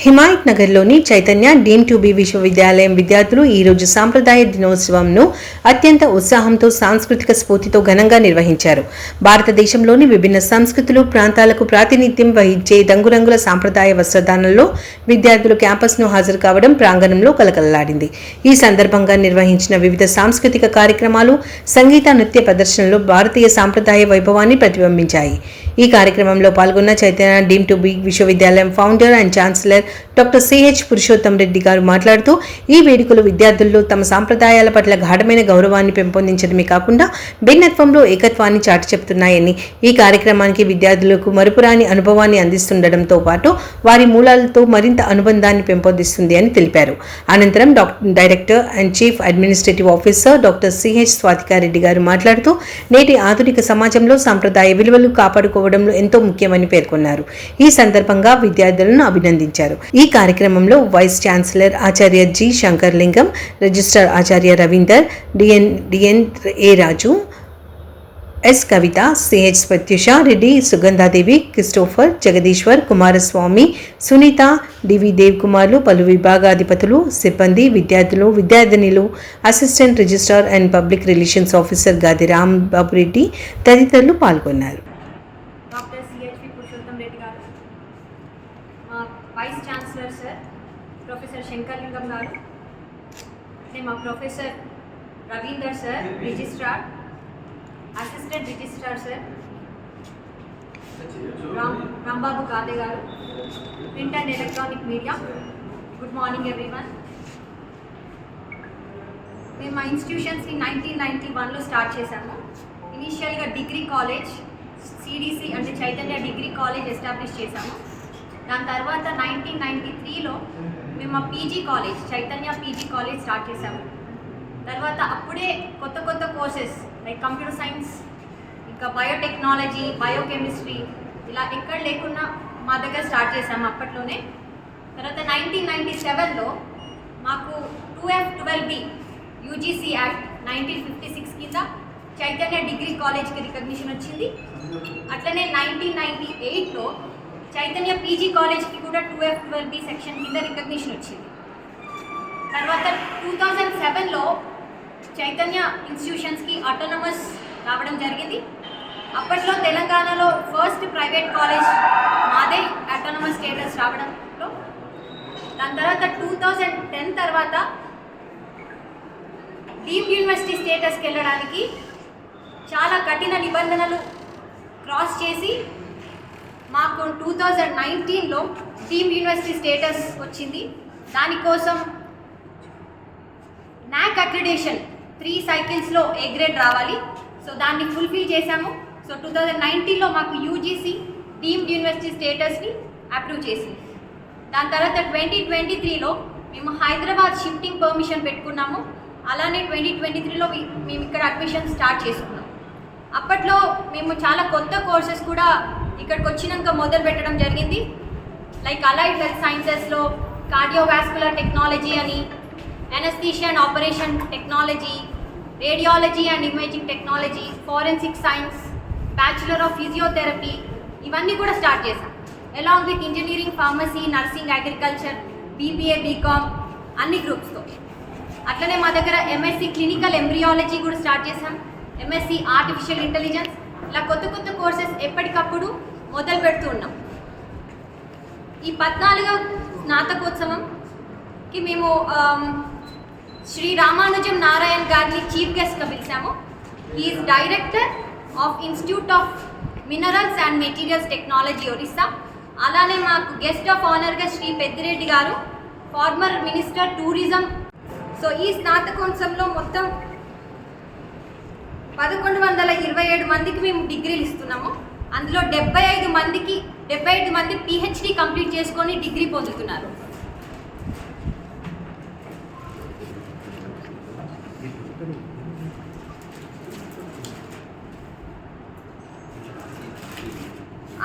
హిమాయత్ నగర్లోని Chaitanya deem to be విశ్వవిద్యాలయం విద్యార్థులు ఈరోజు సాంప్రదాయ దినోత్సవంను అత్యంత ఉత్సాహంతో సాంస్కృతిక స్ఫూర్తితో ఘనంగా నిర్వహించారు. భారతదేశంలోని విభిన్న సంస్కృతులు ప్రాంతాలకు ప్రాతినిధ్యం వహించే రంగురంగుల సాంప్రదాయ వస్త్రధారణలో విద్యార్థులు క్యాంపస్ను హాజరు కావడం ప్రాంగణంలో కలకలలాడింది. ఈ సందర్భంగా నిర్వహించిన వివిధ సాంస్కృతిక కార్యక్రమాలు, సంగీత నృత్య ప్రదర్శనలు భారతీయ సాంప్రదాయ వైభవాన్ని ప్రతిబింబించాయి. ఈ కార్యక్రమంలో పాల్గొన్న చైతన్య డీమ్ టు బి విశ్వవిద్యాలయం founder and chancellor doctor CH Purushottam Reddy గారు మాట్లాడుతూ, ఈ వేడుకలు విద్యార్థుల్లో తమ సాంప్రదాయాల పట్ల గాఢమైన గౌరవాన్ని పెంపొందించడమే కాకుండా భిన్నత్వంలో ఏకత్వాన్ని చాటి చెప్తున్నాయని, ఈ కార్యక్రమానికి విద్యార్థులకు మరుపురాని అనుభవాన్ని అందిస్తుండటంతో పాటు వారి మూలాలతో మరింత అనుబంధాన్ని పెంపొందిస్తుంది అని తెలిపారు. అనంతరం director and chief administrative officer doctor CH Swathikareddy గారు మాట్లాడుతూ, నేటి ఆధునిక సమాజంలో సాంప్రదాయ విలువలు కాపాడుకోవడంలో ఎంతో ముఖ్యమని పేర్కొన్నారు. ఈ సందర్భంగా విద్యార్థులను అభినందించారు. ఈ కార్యక్రమంలో వైస్ ఛాన్సలర్ ఆచార్య జి శంకర్లింగం, రిజిస్ట్రార్ ఆచార్య Ravinder, D N A Raju, S Kavitha, CH Pratyusha Reddy, Sugandhadevi, Christopher, Jagadishwar, Kumaraswamy, Sunitha, D V Dev కుమార్లు, పలు విభాగాధిపతులు, సిబ్బంది, విద్యార్థులు, విద్యార్థినిలు, assistant registrar and public relations officer Gadi Rambabu Reddy తదితరులు పాల్గొన్నారు. డాక్టర్ సిహెచ్పి పురుషోత్తం రెడ్డి గారు, మా vice chancellor sir professor Shankarlingam గారు, మా professor Ravinder sir, registrar, assistant registrar sir Rambabu Gade గారు, print and electronic media, good morning everyone. మేము మా ఇన్స్టిట్యూషన్స్ని 1991లో స్టార్ట్ చేశాము. ఇనీషియల్గా డిగ్రీ కాలేజ్ సిడిసి అంటే చైతన్య డిగ్రీ కాలేజ్ ఎస్టాబ్లిష్ చేశాము. దాని తర్వాత 1993లో మేము మా PG college Chaitanya PG college start చేశాము. తర్వాత అప్పుడే కొత్త కొత్త కోర్సెస్ లైక్ కంప్యూటర్ సైన్స్, ఇంకా బయోటెక్నాలజీ, బయోకెమిస్ట్రీ ఇలా ఎక్కడ లేకుండా మా దగ్గర స్టార్ట్ చేశాము అప్పట్లోనే. తర్వాత 1997లో మాకు 2F12B యూజీసీ యాక్ట్ 1956 కింద చైతన్య డిగ్రీ కాలేజ్కి రికగ్నిషన్ వచ్చింది. అట్లనే 1998లో చైతన్య పీజీ కాలేజ్కి కూడా 2F12B సెక్షన్ కింద రికగ్నిషన్ వచ్చింది. తర్వాత 2007లో చైతన్య ఇన్స్టిట్యూషన్స్కి ఆటోనమస్ రావడం జరిగింది. అప్పట్లో తెలంగాణలో ఫస్ట్ ప్రైవేట్ కాలేజ్ మాదే ఆటోనమస్ స్టేటస్ రావడంలో. దాని తర్వాత 2010 తర్వాత డీమ్డ్ యూనివర్సిటీ స్టేటస్కి వెళ్ళడానికి చాలా కఠిన నిబంధనలు క్రాస్ చేసి మాకు 2019లో డీమ్డ్ యూనివర్సిటీ స్టేటస్ వచ్చింది. దానికోసం నాక్ అక్రిడేషన్ 3 సైకిల్స్లో ఏ గ్రేడ్ రావాలి. సో దాన్ని ఫుల్ఫిల్ చేశాము. సో 2019లో మాకు యూజీసీ డీమ్డ్ యూనివర్సిటీ స్టేటస్ని అప్రూవ్ చేసింది. దాని తర్వాత 2023లో మేము హైదరాబాద్ షిఫ్టింగ్ పర్మిషన్ పెట్టుకున్నాము. అలానే 2023లో మేము ఇక్కడ అడ్మిషన్ స్టార్ట్ చేసుకున్నాం. అప్పట్లో మేము చాలా కొత్త కోర్సెస్ కూడా ఇక్కడికి వచ్చినాక మొదలు పెట్టడం జరిగింది. లైక్ అలైడ్ హెల్త్ సైన్సెస్లో కార్డియోవాస్కులర్ టెక్నాలజీ అని, anaesthesia and operation technology, radiology and imaging technology, forensic science, bachelor of physiotherapy ఇవన్నీ కూడా స్టార్ట్ చేశాం. Along with engineering, pharmacy, nursing, agriculture, BBA, BCom అన్ని గ్రూప్స్తో. అట్లనే మా దగ్గర ఎంఎస్సి క్లినికల్ ఎంబ్రియాలజీ కూడా స్టార్ట్ చేశాం, ఎంఎస్సి ఆర్టిఫిషియల్ ఇంటెలిజెన్స్. ఇలా కొత్త కొత్త కోర్సెస్ ఎప్పటికప్పుడు మొదలు పెడుతూ ఉన్నాం. ఈ 14వ స్నాతకోత్సవంకి మేము శ్రీ రామానుజం నారాయణ్ గారిని చీఫ్ గెస్ట్గా పిలిచాము. Is director of institute of minerals and materials technology Orissa. అలానే మాకు గెస్ట్ ఆఫ్ ఆనర్గా శ్రీ పెద్దిరెడ్డి గారు, ఫార్మర్ మినిస్టర్ టూరిజం. సో ఈ స్నాతకోత్సవంలో మొత్తం 1127 మందికి మేము డిగ్రీలు ఇస్తున్నాము. అందులో 75 మంది పిహెచ్డి కంప్లీట్ చేసుకొని డిగ్రీ పొందుతున్నారు.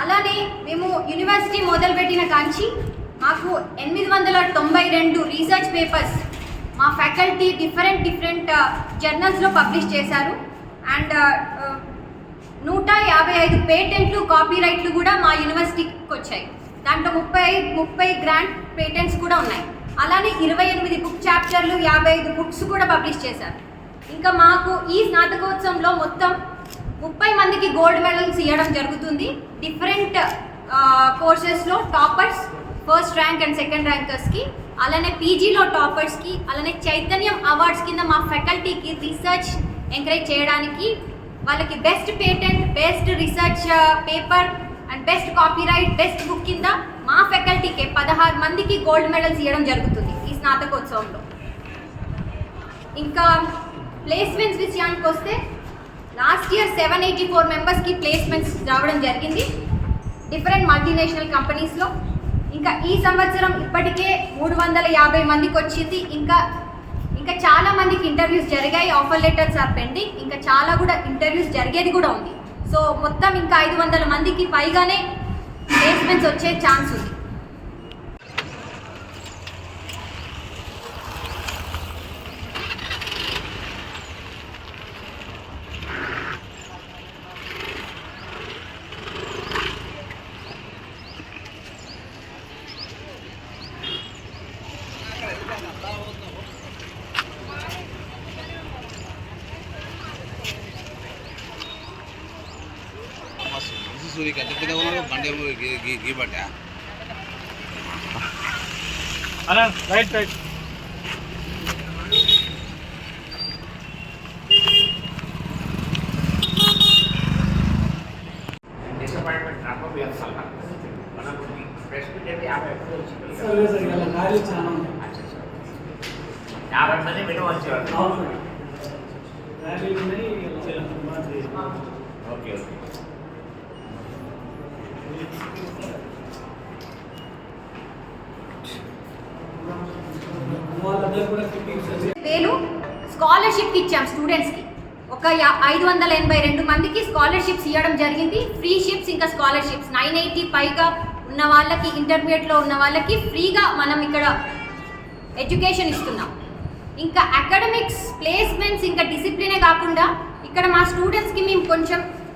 అలానే మేము యూనివర్సిటీ మొదలుపెట్టిన కాంచి మాకు 892 రీసెర్చ్ పేపర్స్ మా ఫ్యాకల్టీ డిఫరెంట్ జర్నల్స్లో పబ్లిష్ చేశారు. అండ్ 155 పేటెంట్లు, కాపీరైట్లు కూడా మా యూనివర్సిటీకి వచ్చాయి. దాంట్లో 30 గ్రాండ్ పేటెంట్స్ కూడా ఉన్నాయి. అలానే 28 బుక్ చాప్టర్లు, 55 బుక్స్ కూడా పబ్లిష్ చేశారు. ఇంకా మాకు ఈ స్నాతకోత్సవంలో మొత్తం 30 మందికి గోల్డ్ మెడల్స్ ఇవ్వడం జరుగుతుంది. డిఫరెంట్ కోర్సెస్లో toppers, first rank and second ర్యాంకర్స్కి, అలానే పీజీలో టాపర్స్కి, అలానే చైతన్యం అవార్డ్స్ కింద మా ఫ్యాకల్టీకి రీసెర్చ్ ఎంకరేజ్ చేయడానికి వాళ్ళకి best patent, best research paper and best copyright, best book కింద మా ఫ్యాకల్టీకి 16 మందికి గోల్డ్ మెడల్స్ ఇవ్వడం జరుగుతుంది ఈ స్నాతకోత్సవంలో. ఇంకా ప్లేస్మెంట్స్ విషయానికి వస్తే లాస్ట్ ఇయర్ 784 మెంబర్స్కి ప్లేస్మెంట్స్ రావడం జరిగింది డిఫరెంట్ మల్టీనేషనల్ కంపెనీస్లో. ఇంకా ఈ సంవత్సరం ఇప్పటికే 350 మందికి వచ్చింది. ఇంకా చాలా మందికి ఇంటర్వ్యూస్ జరిగాయి, ఆఫర్ లెటర్స్ ఆర్ పెండింగ్. ఇంకా చాలా కూడా ఇంటర్వ్యూస్ జరిగేది కూడా ఉంది. సో మొత్తం ఇంకా 500 మందికి పైగానే ప్లేస్మెంట్స్ వచ్చే ఛాన్స్ ఉంది. సూరికి ఎంత పెద్ద బండి గీబట్టా రైట్ రైట్ డిసప్పాయింట్మెంట్ రాకపోతే అసలు మనకు ప్రెస్ మీట్ అయితే 50 వచ్చింది. 50 మంది విలువ వచ్చేవాళ్ళు. Okay okay. వేలు స్కాలర్షిప్ ఇచ్చాం స్టూడెంట్స్కి. ఒక 582 మందికి స్కాలర్షిప్స్ ఇవ్వడం జరిగింది. ఫ్రీ షిప్స్ ఇంకా స్కాలర్షిప్స్ 980 పైగా ఉన్న వాళ్ళకి, ఇంటర్మీడియట్లో ఉన్న వాళ్ళకి ఫ్రీగా మనం ఇక్కడ ఎడ్యుకేషన్ ఇస్తున్నాం. ఇంకా అకాడమిక్స్, ప్లేస్మెంట్స్, ఇంకా డిసిప్లినే కాకుండా ఇక్కడ మా స్టూడెంట్స్కి మేము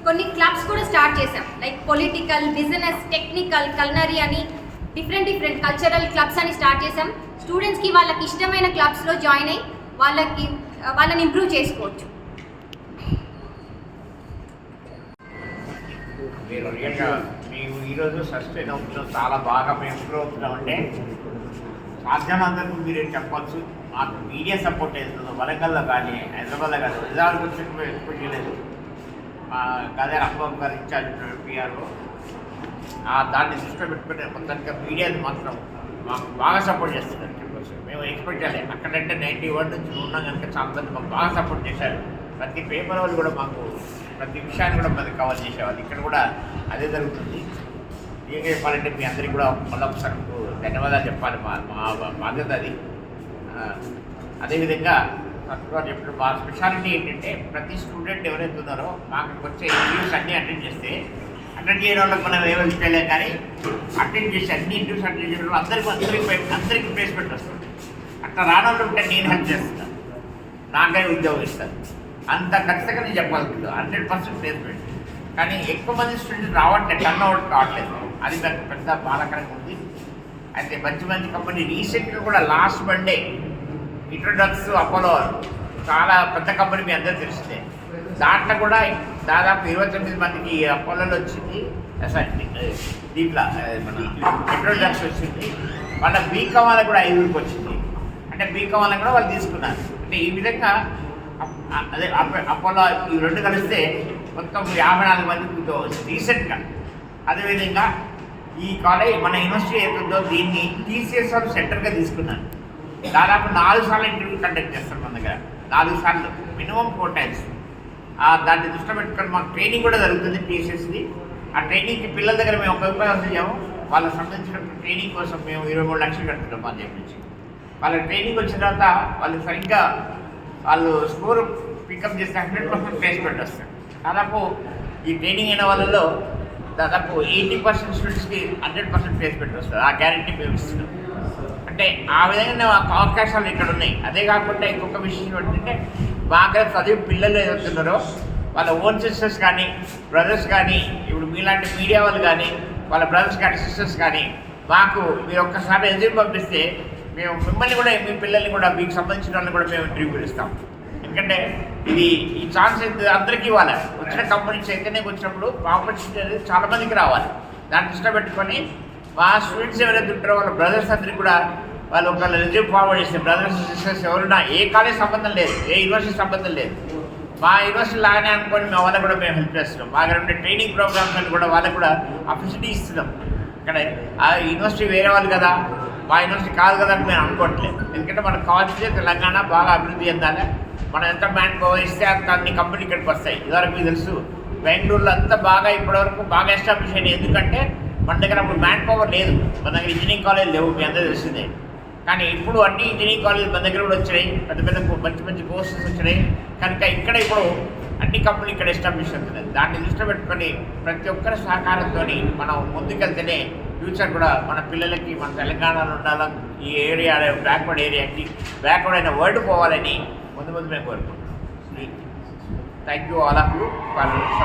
కొన్ని క్లబ్స్ కూడా స్టార్ట్ చేసాం. Like political, business, technical, culinary అని డిఫరెంట్ కల్చరల్ క్లబ్స్ అని స్టార్ట్ చేసాం. స్టూడెంట్స్కి వాళ్ళకి ఇష్టమైన క్లబ్స్లో జాయిన్ అయ్యి వాళ్ళని ఇంప్రూవ్ చేసుకోవచ్చు. మీరు రియల్గా మేము ఈరోజు సస్టైన్ అవుతున్నాం, చాలా బాగా మేము ఇంప్రూవ్ అవుతున్నామంటే సాధ్యమంతకు మీరు చెప్పచ్చు. మాకు మీడియా సపోర్ట్ అవుతుందో వరంగల్లో కానీ, హైదరాబాద్లో కానీ, రిజాల్వ్ వచ్చి ఎక్స్పెక్ట్ చేయలేదు. మా గదే అబ్బమ్మ గారు ఇన్ఛార్జ్ పిఆర్ఓ దాన్ని దృష్టిలో పెట్టుకుని మొత్తానికి మీడియాని మాత్రం మాకు బాగా సపోర్ట్ చేస్తున్నారు. మేము ఎక్స్పెక్ట్ చేయలేదు. అక్కడంటే 91 నుంచి ఉన్నాం కనుక చాలా మంది మాకు బాగా సపోర్ట్ చేశారు. ప్రతి పేపర్ వాళ్ళు కూడా మాకు ప్రతి విషయాన్ని కూడా మనకి కవర్ చేసేవాళ్ళు. ఇక్కడ కూడా అదే జరుగుతుంది. ఏం చెప్పాలంటే మీ అందరికీ కూడా మళ్ళీ ఒకసారి ధన్యవాదాలు చెప్పాలి. మా బాధ్యత అది. అదేవిధంగా ఫస్ట్గా చెప్పిన మా స్పెషాలిటీ ఏంటంటే ప్రతి స్టూడెంట్ ఎవరైతే ఉన్నారో మాకు వచ్చే ఇంటర్వ్యూస్ అన్నీ అటెండ్ చేస్తే, అటెండ్ చేయడం వాళ్ళకి మనం ఏమైనా చేయలేం కానీ అటెండ్ చేసి అన్ని ఇంటర్వ్యూస్ అటెండ్ చేయడం అందరికీ ప్లేస్మెంట్ వస్తుంది. అట్లా రానోళ్ళు ఉంటే నేను హెల్ప్ చేస్తాను, నాకే ఉద్యోగం ఇస్తాను. అంత ఖచ్చితంగా నేను చెప్పగలుగుతాను 100% ప్లేస్మెంట్. కానీ ఎక్కువ మంది స్టూడెంట్ రావట్లేదు, టర్న్ అవుట్ కావట్లేదు. అది పెద్ద బాధాకరంగా ఉంది. అయితే మంచి కంపెనీ రీసెంట్గా కూడా లాస్ట్ మండే ఇంట్రోడక్స్ అపోలో చాలా పెద్ద కంపెనీ మీ అందరూ తెలిసిందే. దాంట్లో కూడా దాదాపు 29 మందికి అపోలోలో వచ్చింది. దీంట్లో మన ఇంట్రోడక్స్ వచ్చింది. వాళ్ళ బీకామ్ వాళ్ళకి కూడా 5 వచ్చింది. అంటే బీకామ్ వాళ్ళకి కూడా వాళ్ళు తీసుకున్నారు. అంటే ఈ విధంగా అదే అపోలో ఈ 2 కలిస్తే మొత్తం 54 మందికి ఉద్యోగం వచ్చింది రీసెంట్గా. అదేవిధంగా ఈ కాలేజ్ మన యూనివర్సిటీ ఏతుందో దీన్ని టీసీఎస్ వాళ్ళు సెంటర్గా తీసుకున్నారు. దాదాపు 4 సార్లు ఇంటర్వ్యూ కండక్ట్ చేస్తారు మన దగ్గర. 4 సార్లు మినిమం 4 టైమ్స్. దాన్ని దృష్టిలో పెట్టుకొని మాకు ట్రైనింగ్ కూడా జరుగుతుంది టీసీఎస్ది. ఆ ట్రైనింగ్కి పిల్లల దగ్గర మేము 1 రూపాయి వస్తున్నాము. వాళ్ళకి సంబంధించిన ట్రైనింగ్ కోసం మేము 23 లక్షలు కడుతున్నాం అని చెప్పి. వాళ్ళ ట్రైనింగ్ వచ్చిన తర్వాత వాళ్ళు సరిగ్గా వాళ్ళు స్కోర్ పికప్ చేస్తే 100% ప్లేస్మెంట్ వస్తారు. దాదాపు ఈ ట్రైనింగ్ అయిన వాళ్ళలో దాదాపు 80% స్టూడెంట్స్కి 100% ప్లేస్మెంట్ వస్తుంది. ఆ గ్యారెంటీ మేము ఇస్తున్నాం. అంటే ఆ విధంగా అవకాశాలు ఇక్కడ ఉన్నాయి. అదే కాకుండా ఇంకొక విషయం ఏంటంటే బాగా చదివి పిల్లలు ఏదవుతున్నారో వాళ్ళ ఓన్ సిస్టర్స్ కానీ, బ్రదర్స్ కానీ, ఇప్పుడు మీలాంటి మీడియా వాళ్ళు కానీ వాళ్ళ బ్రదర్స్ కానీ సిస్టర్స్ కానీ మాకు మీరు ఒక్కసారి రెజ్యూమ్ పంపిస్తే మేము మిమ్మల్ని కూడా మీ పిల్లల్ని కూడా మీకు సంబంధించిన వాళ్ళని కూడా మేము ఇంటర్వ్యూ పిలుస్తాం. ఎందుకంటే ఈ ఛాన్స్ అందరికీ ఇవ్వాలి. వచ్చిన కంపెనీ చైతన్యకి వచ్చినప్పుడు ఆపర్చునిటీ అనేది చాలా మందికి రావాలి. దాన్ని దృష్టిలో పెట్టుకొని మా స్టూడెంట్స్ ఎవరైతే ఉంటారో వాళ్ళ బ్రదర్స్ అందరికీ కూడా వాళ్ళు ఒక రెజ్యూమ్ ఫార్వర్డ్ చేస్తే బ్రదర్స్ సిస్టర్స్ ఎవరున్నా ఏ కాలేజ్ సంబంధం లేదు, ఏ యూనివర్సిటీ సంబంధం లేదు, మా యూనివర్సిటీ లాగానే అనుకోని మా వాళ్ళకి కూడా మేము హెల్ప్ చేస్తున్నాం. మా దగ్గర ఉండే ట్రైనింగ్ ప్రోగ్రామ్స్ అని కూడా వాళ్ళకి కూడా ఆ ఫెసిలిటీ ఇస్తున్నాం. ఇక్కడ ఆ యూనివర్సిటీ వేరే వాళ్ళు కదా, మా యూనివర్సిటీ కాదు కదా అని మేము అనుకోవట్లేదు. ఎందుకంటే మనకు కావాల్సిందే తెలంగాణ బాగా అభివృద్ధి చెందాలి. మనం ఎంత మ్యాన్ పవర్ ఇస్తే అంత అన్ని కంపెనీలు ఇక్కడికి వస్తాయి. ఇదివరకు మీకు తెలుసు బెంగళూరులో అంతా బాగా ఇప్పటివరకు బాగా ఎస్టాబ్లిష్ అయినాయి. ఎందుకంటే మన దగ్గర అప్పుడు మ్యాన్ పవర్ లేదు, మన దగ్గర ఇంజనీరింగ్ కాలేజ్ లేవు, మీ అందరూ తెలిసిందే. కానీ ఇప్పుడు అన్ని ఇంజనీరింగ్ కాలేజ్ మన దగ్గర కూడా వచ్చినాయి, పెద్ద పెద్ద మంచి మంచి కోర్సెస్ వచ్చినాయి. కనుక ఇక్కడ ఇప్పుడు అన్ని కంపెనీలు ఇక్కడ ఎస్టాబ్లిష్ అవుతున్నాయి. దాన్ని దృష్టిలో పెట్టుకొని ప్రతి ఒక్కరి సహకారంతో మనం ముందుకెళ్తేనే ఫ్యూచర్ కూడా మన పిల్లలకి మన తెలంగాణలో ఉండాలి. ఈ ఏరియా బ్యాక్వర్డ్ ఏరియాకి బ్యాక్వర్డ్ అయిన వరల్డ్ పోవాలని ముందు మేము కోరుకుంటున్నాం. Thank you all of you for